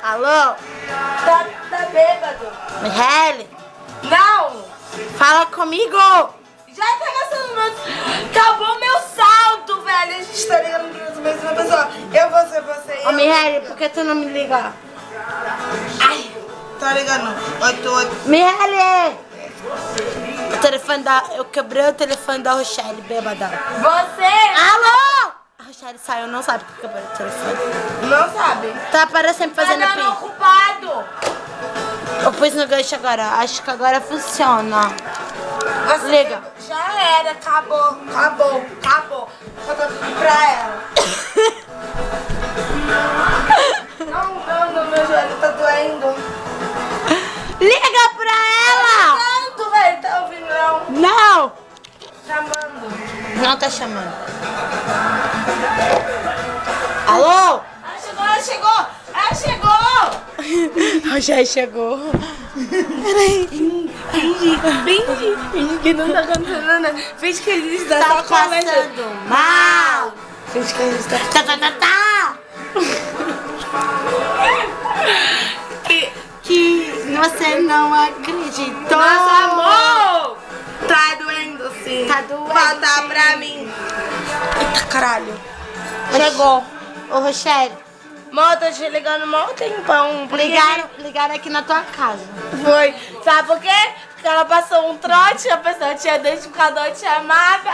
Alô? Tá bêbado. Michele? Não! Fala comigo! Já tá gastando meu... Acabou meu saldo, velho. A gente tá ligando pra mesma pessoa. Eu, você. Ô, Michele, por que tu não me liga? Ai, tá ligando. 88. Michele! O telefone da... Eu quebrei o telefone da Rochelle, bêbada. Você Alô? A Rochelle saiu, não sabe que eu quebrei o telefone. não sabe. Tá aparecendo fazendo Tá dando pi. ocupado. Eu pus no gancho agora. Acho que agora funciona. Você Liga. Já era, acabou. Só tô pedindo pra ela. Não, meu joelho tá doendo. Liga pra ela! Tanto, velho, tá ouvindo não? Não! Chamando. Não tá chamando. Alô? Ela chegou! A Rochelle chegou. Peraí. Finge que não tá acontecendo nada. Finge que ele está Tá só conversando. passando mal. Finge que ele está... Tá. Que você não acreditou. Nosso amor! Tá doendo sim. Tá doendo, Volta sim. pra mim. Eita, caralho. Chegou. Ô, Rochelle, Mó, tô te ligando mó tempão. ligaram aqui na tua casa. Foi. Sabe por quê? Porque ela passou um trote, a pessoa tinha identificador de chamada.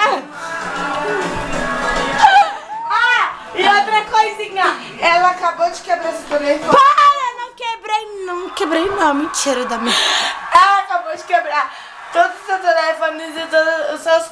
Ah, e outra coisinha. Ela acabou de quebrar esse telefone. Para, não quebrei não, mentira da minha. Ela acabou de quebrar todos os seus telefones e todos os seus quadros.